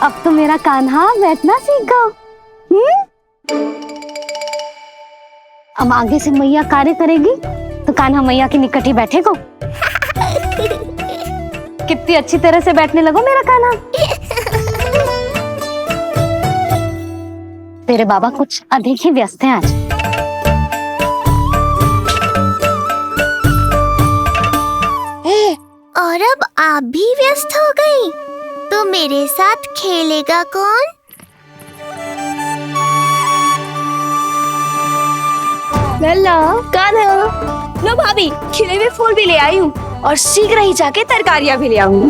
अब तो मेरा कान्हा बैठना सीख गया। अब आगे से मैया कार्य करेगी तो कान्हा मैया के निकट ही बैठेगा। कितनी अच्छी तरह से बैठने लगो मेरा कान्हा। तेरे बाबा कुछ अधिक ही व्यस्त हैं आज। और अब आप भी व्यस्त हो गई, तो मेरे साथ खेलेगा कौन? लल्ला, कान्हा, लो भाभी, खिले हुए फूल भी ले आई हूँ और शीघ्र ही जाके तरकारियाँ भी ले आऊंगी।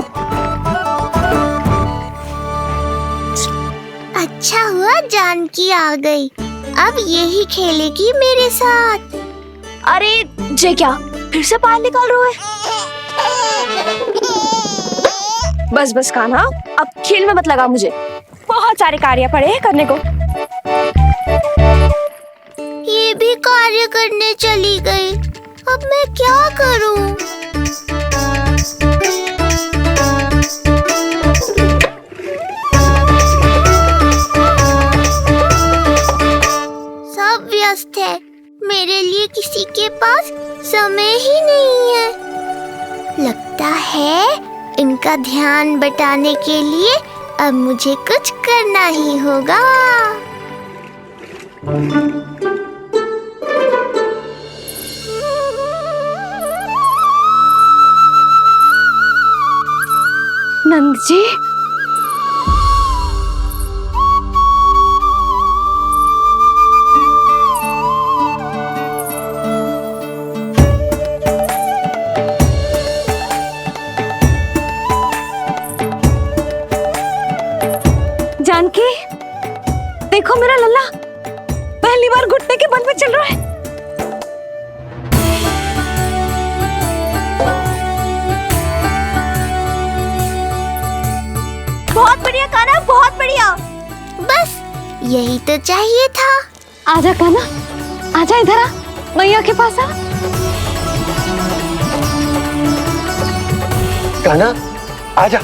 अच्छा हुआ जानकी आ गई, अब यही खेलेगी मेरे साथ। अरे जे क्या, फिर से पानी निकाल रहे हो? बस बस कान्हा, अब खेल में मत लगा मुझे, बहुत सारे कार्य पड़े हैं करने को। ये भी कार्य करने चली गई, अब मैं क्या करूं? सब व्यस्त है, मेरे लिए किसी के पास समय ही नहीं है। लगता है इनका ध्यान बटाने के लिए अब मुझे कुछ करना ही होगा। नंद जी, जानकी, देखो मेरा लल्ला पहली बार घुटने के बल पे चल रहा है। बहुत बढ़िया कान्हा, बहुत बढ़िया। बस यही तो चाहिए था। आजा कान्हा, आजा इधर आ, मैया के पास आ। कान्हा, आजा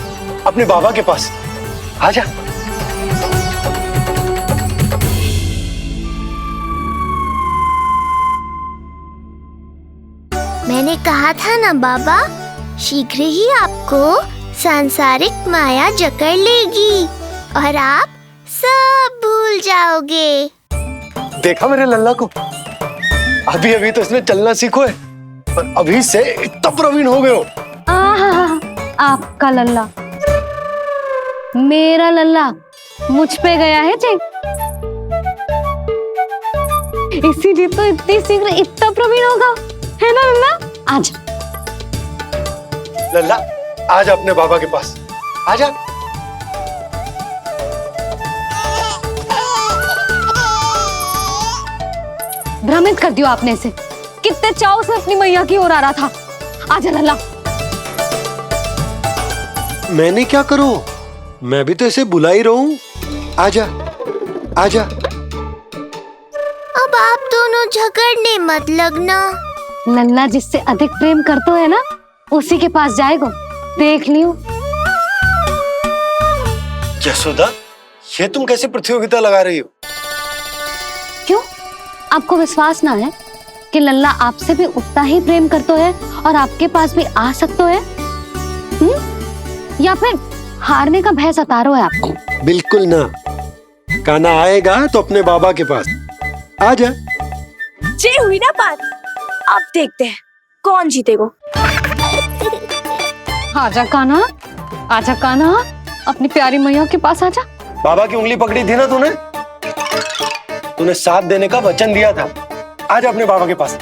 अपने बाबा के पास, आजा। मैंने कहा था ना बाबा, शीघ्र ही आपको सांसारिक माया जकड़ लेगी और आप सब भूल जाओगे। देखा मेरे लल्ला को, अभी अभी तो इसने चलना सीखो है और अभी से इतना प्रवीण हो गए हो। आपका लल्ला, मेरा लल्ला मुझ पे गया है जी, इसीलिए तो इतनी शीघ्र इतना प्रवीण होगा, है ना लल्ला? आजा लल्ला, आजा अपने बाबा के पास, आजा। भ्रमित कर दियो आपने इसे, कितने चाव से अपनी मैया की ओर आ रहा था। आजा लल्ला। मैंने क्या करूं, मैं भी तो इसे बुला ही रहा हूं। आजा, आजा। अब आप दोनों झगड़ने मत लगना। लल्ला जिससे अधिक प्रेम करते है ना, उसी के पास जाएगो, देख लियो। यशोदा, ये तुम कैसे प्रतियोगिता लगा रही हो? क्यों, आपको विश्वास ना है कि लल्ला आपसे भी उतना ही प्रेम करता है और आपके पास भी आ सकता है? या फिर हारने का भय सता रहा है आपको? बिल्कुल ना, कान्हा आएगा तो अपने बाबा के पास, आजा। जे हुई ना बात, अब देखते हैं कौन जीतेगा। आजा कान्हा, आजा कान्हा, अपनी प्यारी मैया के पास आजा। बाबा की उंगली पकड़ी थी ना तूने, तूने साथ देने का वचन दिया था। आजा अपने बाबा के पास।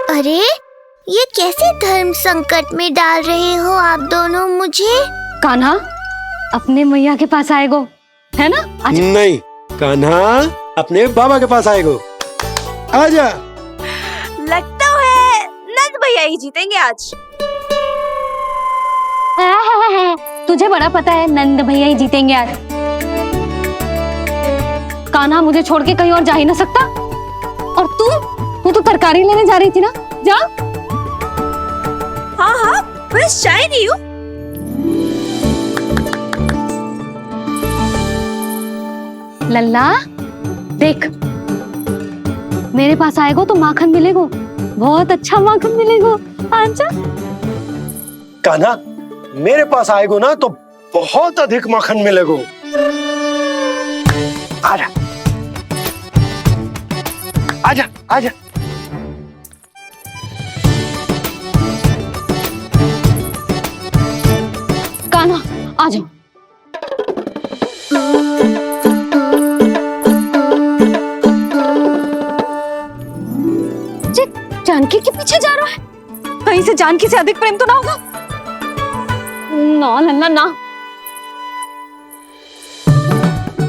अरे ये कैसे धर्म संकट में डाल रहे हो आप दोनों मुझे? कान्हा अपने मैया के पास आएगो, है ना? आजा। नहीं, कान्हा अपने बाबा के पास आएगो, आजा। लगता है नंद भैया ही जीतेंगे आज। तुझे बड़ा पता है नंद भैया ही जीतेंगे आज। कान्हा मुझे छोड़ के कहीं और जा ही ना सकता। और तू तो तरकारी लेने जा रही थी ना, जा। हाँ हाँ, बस जा ही रही हूँ। लल्ला देख, मेरे पास आएगो तो माखन मिलेगो, बहुत अच्छा माखन मिलेगो। आजा। कान्हा, मेरे पास आएगो ना तो बहुत अधिक माखन मिलेगो। आजा आजा आजा। कान्हा आ जाओ। जानकी के पीछे जा रहा है, कहीं से जानकी से अधिक प्रेम तो ना होगा? ना लल्ला ना।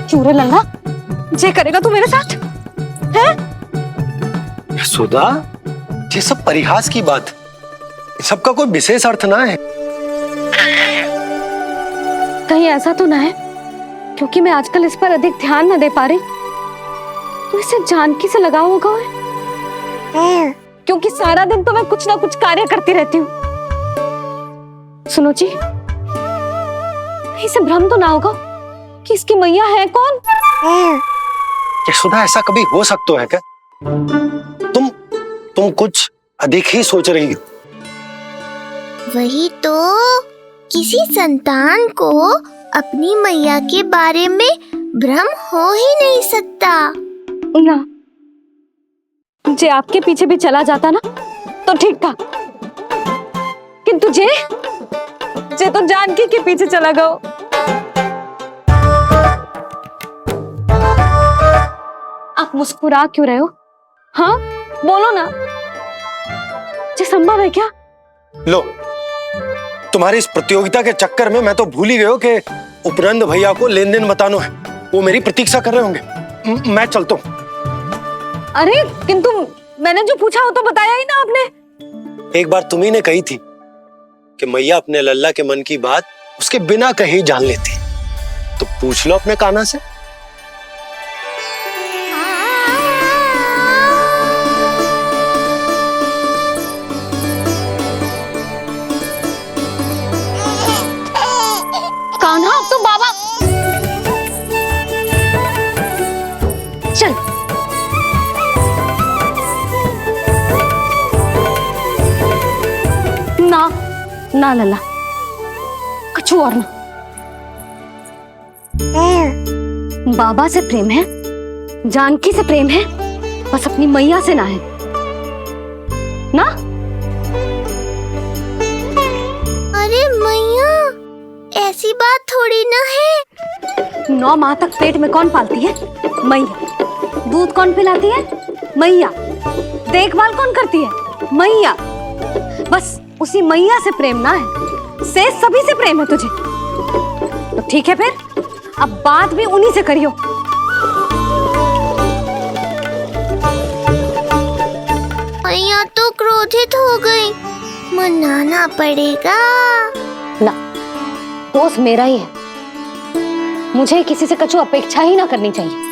क्यों रे लल्ला, जे करेगा तू मेरे साथ है? सुधा, ये सब परिहास की बात, सबका कोई विशेष अर्थ ना है। कहीं ऐसा तो ना है क्योंकि मैं आजकल इस पर अधिक ध्यान न दे पा रही तो इसे जानकी से लगाव होगा है? क्योंकि सारा दिन तो मैं कुछ ना कुछ कार्य करती रहती हूँ। सुनो जी, इसे भ्रम तो ना होगा कि इसकी मैया है कौन? यशोदा, ऐसा कभी हो सकता है क्या? तुम कुछ अधिक ही सोच रही हो। वही तो, किसी संतान को अपनी मैया के बारे में भ्रम हो ही नहीं सकता। ना, जे आपके पीछे भी चला जाता ना तो ठीक था, किंतु जे तो जानकी के पीछे चला गया। आप मुस्कुरा क्यों रहे हो? हाँ बोलो ना, ये संभव है क्या? लो, तुम्हारी इस प्रतियोगिता के चक्कर में मैं तो भूल ही गया कि उपनंद भैया को लेन देन बताना है। वो मेरी प्रतीक्षा कर रहे होंगे। मैं चलता हूँ। अरे किंतु मैंने जो पूछा वो तो बताया ही ना आपने। एक बार तुम्ही ने कही थी कि मैया अपने लल्ला के मन की बात उसके बिना कहे ही जान लेती, तो पूछ लो अपने कान्हा से। कान्हा, अब तो बाबा चल। ना ना लल्ला, कुछ और ना। बाबा से प्रेम है, जानकी से प्रेम है, बस अपनी मैया से ना है ना। अरे मैया, ऐसी बात थोड़ी ना है। 9 माह तक पेट में कौन पालती है? मैया। दूध कौन पिलाती है? मैया। देखभाल कौन करती है? मैया। बस उसी मैया से प्रेम ना है, से सभी से प्रेम है तुझे। तो ठीक है फिर, अब बात भी उन्हीं से करियो। मैया तो क्रोधित हो गई, मनाना पड़ेगा। ना, दोस्त मेरा ही है, मुझे किसी से कछु अपेक्षा ही ना करनी चाहिए।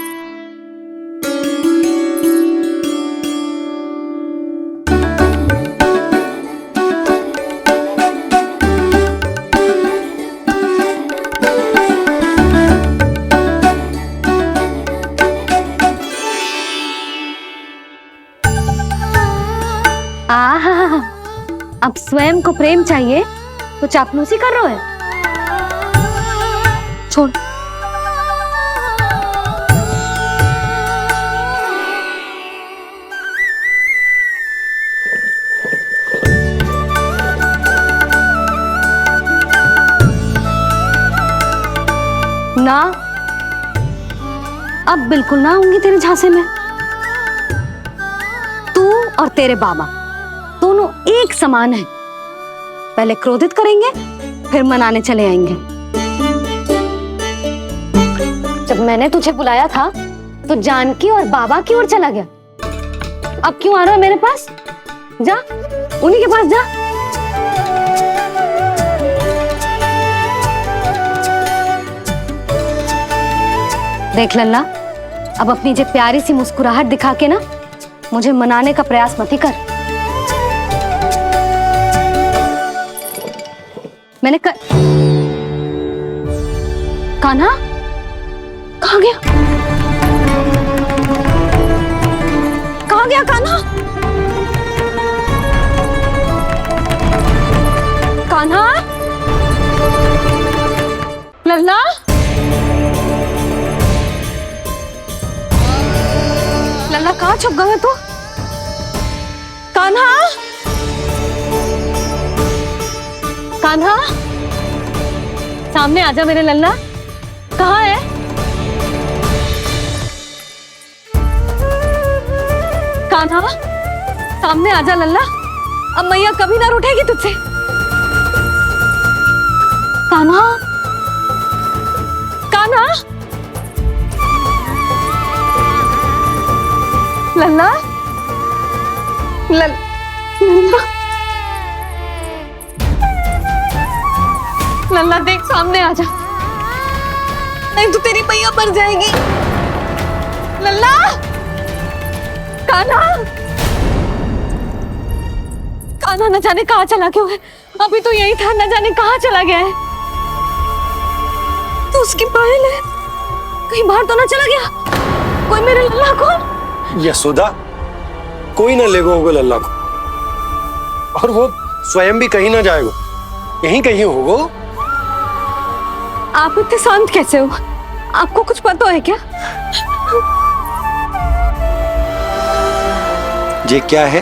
आहा, अब स्वयं को प्रेम चाहिए तो चापलूसी कर रहे हो? छोड़। ना, अब बिल्कुल ना आऊंगी तेरे झांसे में। तू और तेरे बाबा दोनों एक समान हैं। पहले क्रोधित करेंगे, फिर मनाने चले आएंगे। जब मैंने तुझे बुलाया था तो जानकी और बाबा की ओर चला गया। अब क्यों आ रहा है मेरे पास? जा, उन्हीं के पास जा। देख लल्ला, अब अपनी जे प्यारी सी मुस्कुराहट दिखा के ना मुझे मनाने का प्रयास मत ही कर। मैंने कान्हा कहाँ गया? गया कान्हा? कान्हा? लल्ला? लल्ला कहाँ छुप गए तू? कान्हा? कान्हा? सामने आजा मेरे लल्ला। कहाँ है? कान्हा? सामने आजा लल्ला। अब मैया कभी ना रूठेगी तुझसे। कान्हा? कान्हा? लल्ला? लल्ला? लल्ला देख सामने आ जा, नहीं तो तेरी मैया मर जाएगी। लल्ला? कान्हा? कान्हा न जाने कहाँ चला गया है। अभी तो यही था, न जाने कहाँ चला गया है। तो उसकी पायल है, कहीं बाहर तो ना चला गया? कोई मेरे लल्ला को? यशोदा, कोई ना ले गो लल्ला को, और वो स्वयं भी कहीं ना जाएगा, यहीं कहीं होगो। आप इतने शांत कैसे हो? आपको कुछ पता है क्या? ये क्या है?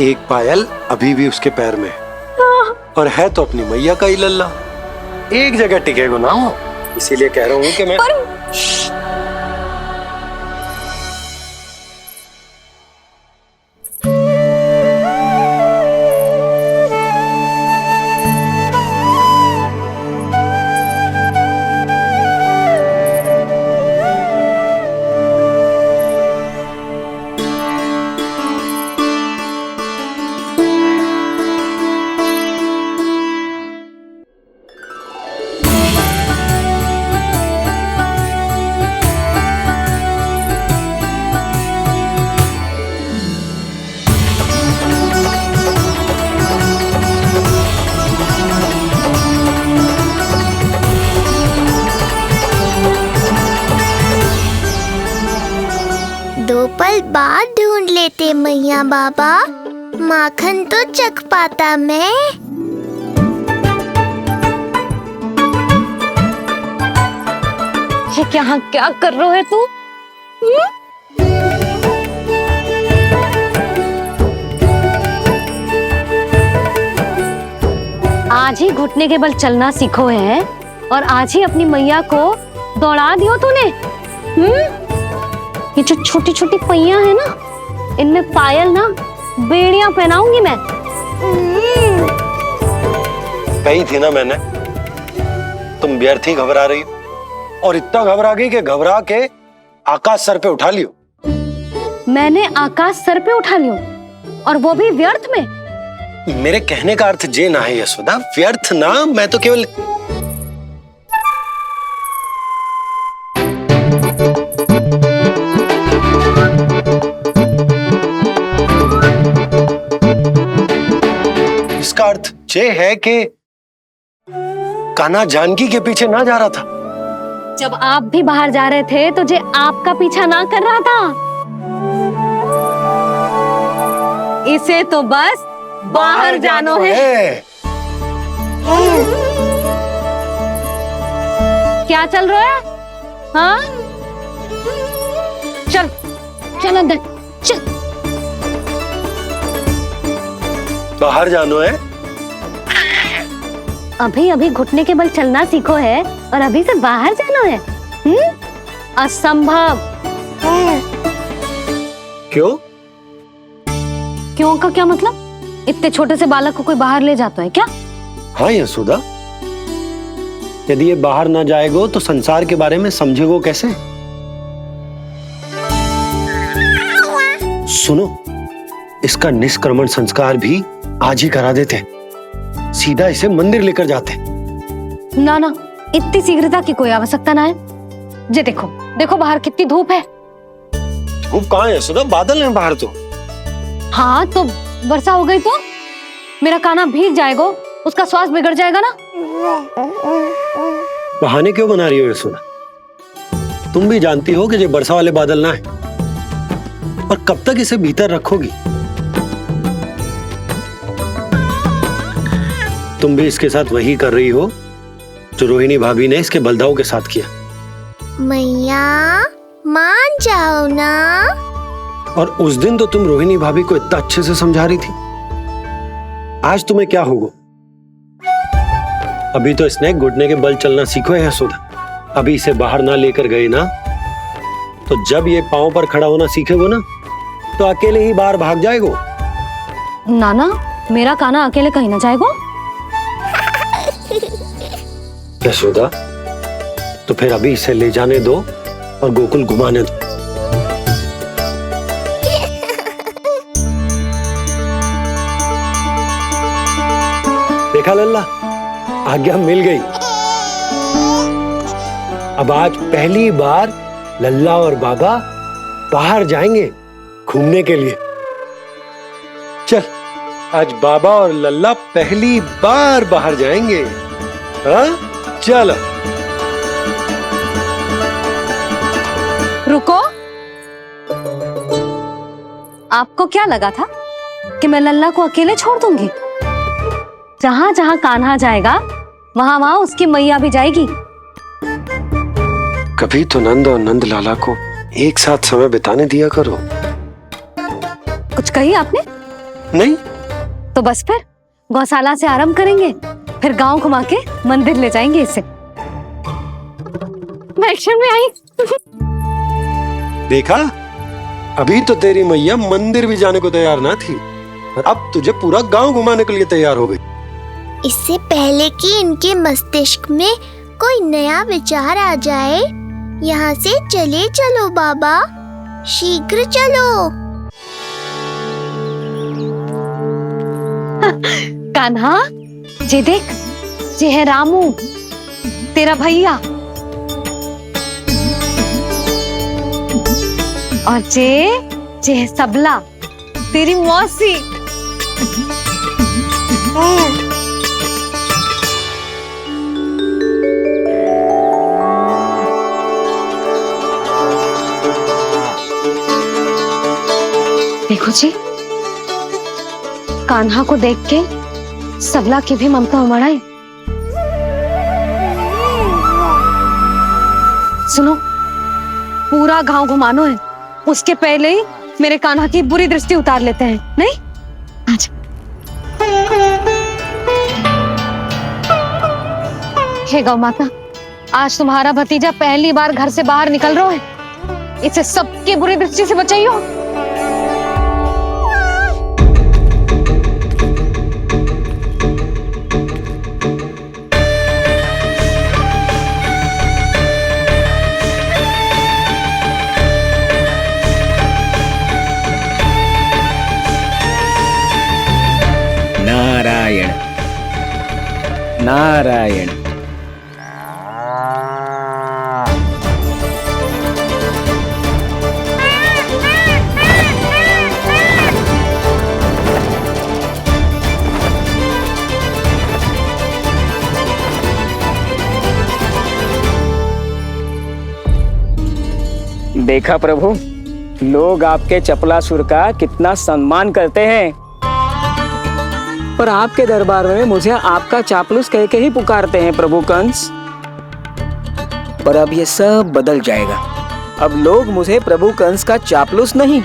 एक पायल अभी भी उसके पैर में है, और है तो अपनी मैया का ही लल्ला। एक जगह टिकेगा ना हो, इसीलिए कह रहा हूँ कि मैं दो पल बाद ढूंढ लेते मैया बाबा, माखन तो चख पाता मैं। ये क्या क्या कर रहे है तू? आज ही घुटने के बल चलना सीखो है, और आज ही अपनी मैया को दौड़ा दियो तूने। ये जो छोटी छोटी पहियां है ना, इनमें पायल ना बेड़ियां पहनाऊंगी मैं। कही थी ना मैंने, तुम व्यर्थ ही घबरा रही हो, और इतना घबरा गई कि घबरा के आकाश सर पे उठा लियो। मैंने आकाश सर पे उठा लियो, और वो भी व्यर्थ में? मेरे कहने का अर्थ जे ना है यशोदा, व्यर्थ ना, मैं तो केवल इसका अर्थ ये है कि कान्हा जानकी के पीछे ना जा रहा था। जब आप भी बाहर जा रहे थे तो जे आपका पीछा ना कर रहा था। इसे तो बस बाहर जानो है। क्या चल रहा है? हाँ, चल चल अंदर चल। बाहर जानो है? अभी अभी घुटने के बल चलना सीखो है, और अभी से बाहर जाना है? असंभव। क्यों? क्यों का क्या मतलब? इतने छोटे से बालक को कोई बाहर ले जाता है क्या? हाँ यशोदा, यदि ये बाहर ना जाएगो तो संसार के बारे में समझेगो कैसे? सुनो, इसका निष्क्रमण संस्कार भी आज ही करा देते, सीधा इसे मंदिर लेकर जाते। ना ना, इतनी शीघ्रता की कोई आवश्यकता ना है। जे देखो देखो बाहर कितनी धूप है। धूप कहाँ है यशोदा? बादल है बाहर तो। हाँ तो वर्षा हो गई तो मेरा कान्हा भीग जाएगा, उसका स्वास्थ्य बिगड़ जाएगा ना। बहाने क्यों बना रही हो यशोदा? तुम भी जानती हो कि ये वर्षा वाले बादल ना है। और कब तक इसे भीतर रखोगी? तुम भी इसके साथ वही कर रही हो जो रोहिणी भाभी ने इसके बलदाऊ के साथ किया। मैया मान जाओ ना। और उस दिन तो तुम रोहिणी भाभी को इतना अच्छे से समझा रही थी, आज तुम्हें क्या होगा? अभी तो इसने घुटने के बल चलना सीखो है यशोदा। अभी इसे बाहर ना लेकर गए ना, तो जब ये पांव पर खड़ा होना सीखेगो ना, तो अकेले ही बाहर भाग जाएगो। नाना, मेरा कान्हा अकेले कहीं ना जाएगो। यशोदा, तो फिर अभी इसे ले जाने दो और गोकुल घुमाने दो। देखा लल्ला, आज्ञा मिल गई। अब आज पहली बार लल्ला और बाबा बाहर जाएंगे घूमने के लिए। चल, आज बाबा और लल्ला पहली बार बाहर जाएंगे। हाँ, चलो। रुको, आपको क्या लगा था कि मैं लल्ला को अकेले छोड़ दूंगी? जहां जहां कान्हा जाएगा वहां वहां उसकी मैया भी जाएगी। कभी तो नंद और नंद लाला को एक साथ समय बिताने दिया करो। कुछ कही आपने? नहीं। तो बस फिर गौशाला से आरंभ करेंगे, फिर गांव घुमा के मंदिर ले जाएंगे इसे। मैं एक्शन में आई। देखा, अभी तो तेरी मैया मंदिर भी जाने को तैयार ना थी, और अब तुझे पूरा गांव घुमाने के लिए तैयार हो गई। इससे पहले कि इनके मस्तिष्क में कोई नया विचार आ जाए, यहाँ से चले चलो बाबा, शीघ्र चलो। कान्हा, जे देख, जे है रामू, तेरा भैया, और जे है सबला, तेरी मौसी। देखो जी, कान्हा को देख के सबला की भी ममता उमड़ आई। सुनो, पूरा गांव घुमानो है, उसके पहले ही मेरे कान्हा की बुरी दृष्टि उतार लेते हैं, नहीं? अच्छा। हे गौ माता, आज तुम्हारा भतीजा पहली बार घर से बाहर निकल रहा है, इसे सबके बुरी दृष्टि से बचाइयो। नारायण नारायण। देखा प्रभु, लोग आपके चपलासुर का कितना सम्मान करते हैं, पर आपके दरबार में मुझे आपका चापलूस कह के ही पुकारते हैं प्रभु कंस। पर अब ये सब बदल जाएगा। अब लोग मुझे प्रभु कंस का चापलूस नहीं,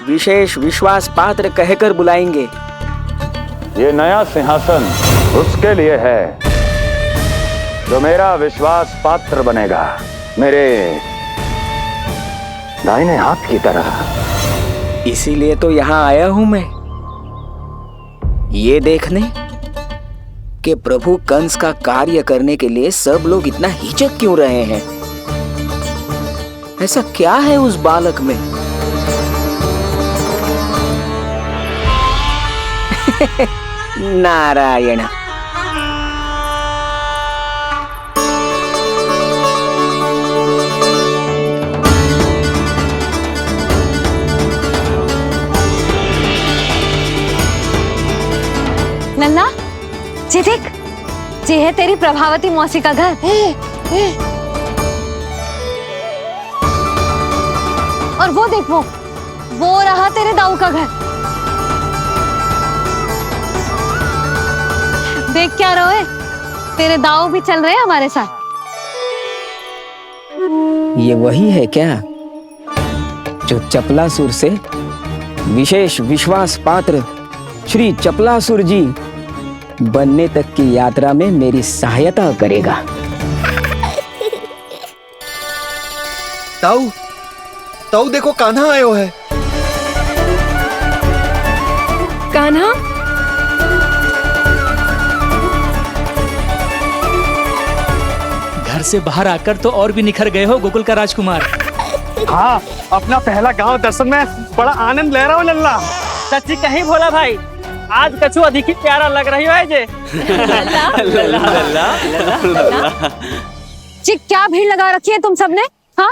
विशेष विश्वास पात्र कहकर बुलाएंगे। ये नया सिंहासन उसके लिए है जो मेरा विश्वास पात्र बनेगा, मेरे दाहिने हाथ की तरह। इसीलिए तो यहाँ आया हूं मैं, ये देखने कि प्रभु कंस का कार्य करने के लिए सब लोग इतना हिचक क्यों रहे हैं। ऐसा क्या है उस बालक में? नारायण। लल्ला, जे देख, जे है तेरी प्रभावती मौसी का घर। और वो देख, वो रहा तेरे दाऊ का घर। देख क्या रोए, तेरे दाऊ भी चल रहे हैं हमारे साथ। ये वही है क्या जो चपलासुर से विशेष विश्वास पात्र श्री चपलासुर जी बनने तक की यात्रा में मेरी सहायता करेगा? ताऊ, ताऊ देखो कान्हा आयो है। कान्हा, घर से बाहर आकर तो और भी निखर गए हो गोकुल का राजकुमार। हाँ, अपना पहला गांव दर्शन में बड़ा आनंद ले रहा हूँ लल्ला। सच्ची कहीं भोला भाई, आज कछु अधिक ही प्यारा लग रही है जे। जी क्या भीड़ लगा रखी है तुम सबने? हाँ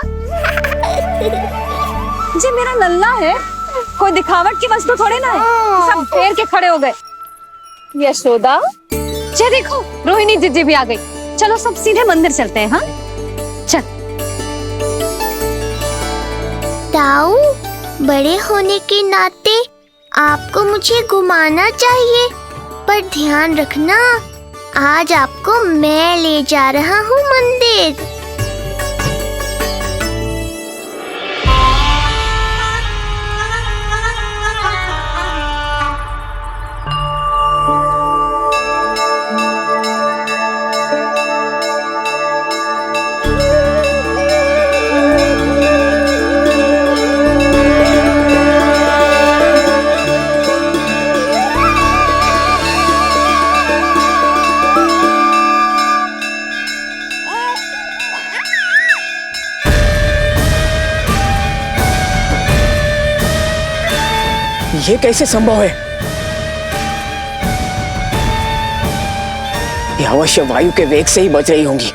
जी, मेरा लल्ला है, कोई दिखावट की वस्तु थोड़ी ना है। सब घेर के खड़े हो गए। यशोदा, ये देखो रोहिणी जीजी भी आ गई। चलो सब सीधे मंदिर चलते हैं। हाँ चल। ताऊ, बड़े होने के नाते आपको मुझे घुमाना चाहिए, पर ध्यान रखना आज आपको मैं ले जा रहा हूँ मंदिर। ये कैसे संभव है? ये अवश्य वायु के वेग से ही बच रही होंगी।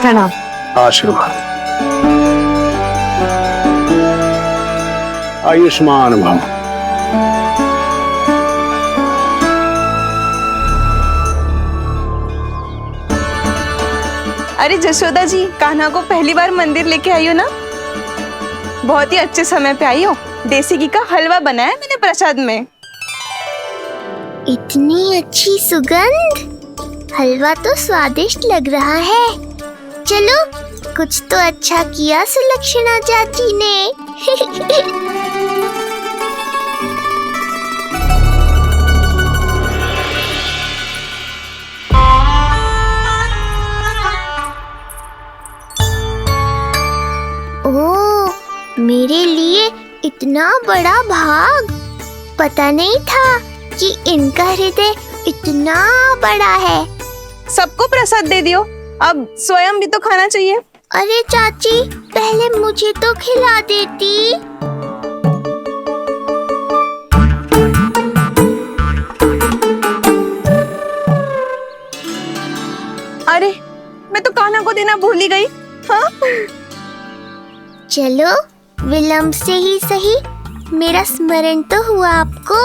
प्रणाम। आशीर्वाद। आयुष्मान भव। अरे जशोदा जी, कान्हा को पहली बार मंदिर लेके आई हो ना? बहुत ही अच्छे समय पे आई हो। देसी घी का हलवा बनाया है मैंने प्रसाद में। इतनी अच्छी सुगंध, हलवा तो स्वादिष्ट लग रहा है। चलो, कुछ तो अच्छा किया सुलक्षणा चाची ने। ओह, मेरे लिए इतना बड़ा भाग। पता नहीं था कि इनका हृदय इतना बड़ा है। सबको प्रसाद दे दियो, अब स्वयं भी तो खाना चाहिए। अरे चाची, पहले मुझे तो खिला देती। अरे मैं तो कान्हा को देना भूल ही गई। हाँ? चलो, विलंब से ही सही, मेरा स्मरण तो हुआ आपको।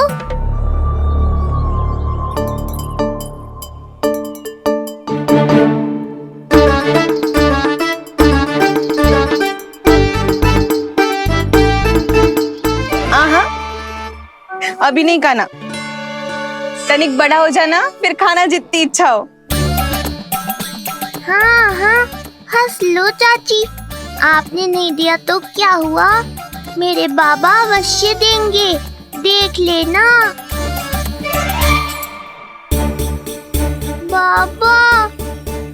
आहा, अभी नहीं खाना, तनिक बड़ा हो जाना, फिर खाना जितनी इच्छा हो। हाँ हाँ, हंस लो चाची, आपने नहीं दिया तो क्या हुआ, मेरे बाबा अवश्य देंगे, देख लेना। बाबा,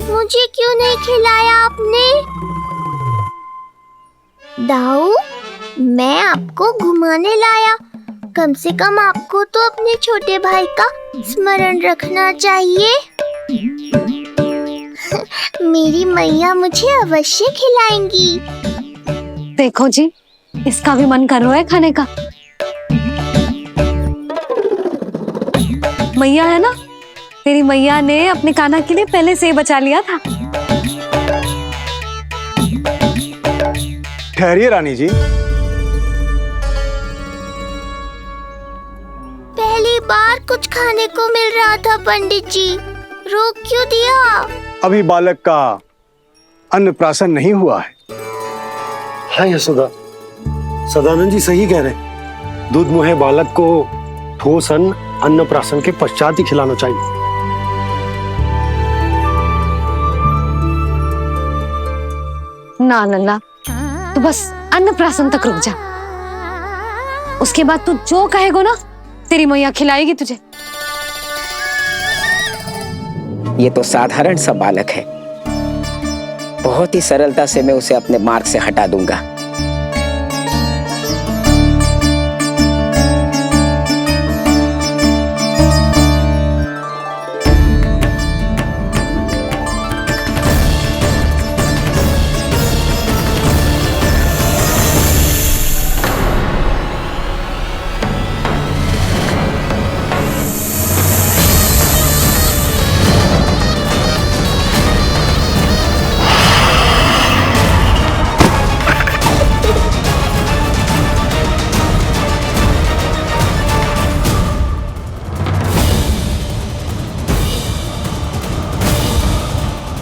मुझे क्यों नहीं खिलाया आपने? दाऊ, मैं आपको घुमाने लाया, कम से कम आपको तो अपने छोटे भाई का स्मरण रखना चाहिए। मेरी मैया मुझे अवश्य खिलाएंगी। देखो जी, इसका भी मन कर रहा है खाने का। मैया है ना, तेरी मैया ने अपने कान्हा के लिए पहले से ही बचा लिया था। ठहरिए रानी जी। पहली बार कुछ खाने को मिल रहा था पंडित जी, रोक क्यों दिया? अभी बालक का अन्नप्राशन नहीं हुआ है, हाँ यशोदा, सदानंद जी सही कह रहे। दूध मुहे बालक को ठोस अन्न प्राशन के पश्चात ही खिलाना चाहिए। ना लल्ला, तू बस अन्नप्राशन तक रुक जा। उसके बाद तू जो कहेगो ना, तेरी मैया खिलाएगी तुझे। ये तो साधारण सा बालक है, बहुत ही सरलता से मैं उसे अपने मार्ग से हटा दूंगा।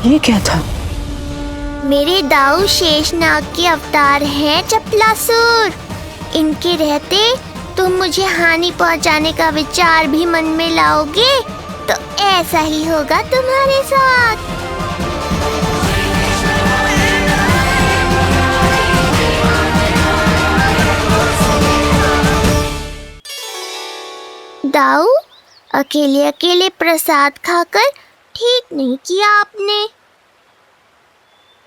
ये क्या था? मेरे दाऊ शेषनाग के अवतार हैं चपलासुर। इनके रहते तुम मुझे हानि पहुंचाने का विचार भी मन में लाओगे तो ऐसा ही होगा तुम्हारे साथ। दाऊ, अकेले अकेले प्रसाद खाकर ठीक नहीं किया आपने।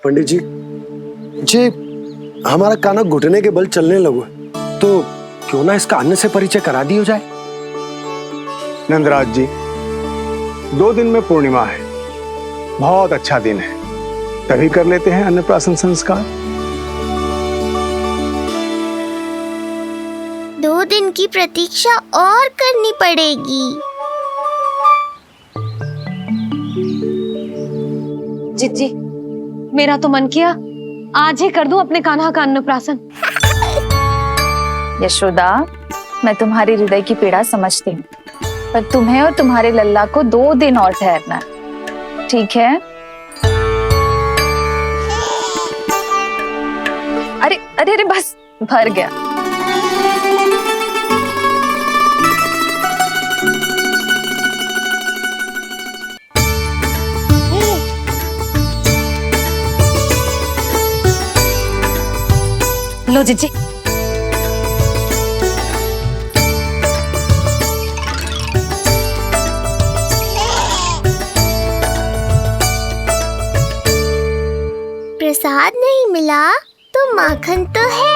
पंडित जी, जे हमारा काना घुटने के बल चलने लगो है, तो क्यों ना इसका अन्न से परिचय करा दिया जाए। नंदराज जी, 2 दिन में पूर्णिमा है, बहुत अच्छा दिन है, तभी कर लेते हैं अन्नप्राशन संस्कार। 2 दिन की प्रतीक्षा और करनी पड़ेगी। जिज्जी, मेरा तो मन किया आज ही कर दूं अपने कान्हा का अन्नप्राशन। यशोदा, मैं तुम्हारी हृदय की पीड़ा समझती हूँ, पर तुम्हें और तुम्हारे लल्ला को 2 दिन और ठहरना, ठीक है? अरे अरे अरे, बस भर गया। लो जिज्जी। प्रसाद नहीं मिला तो माखन तो है।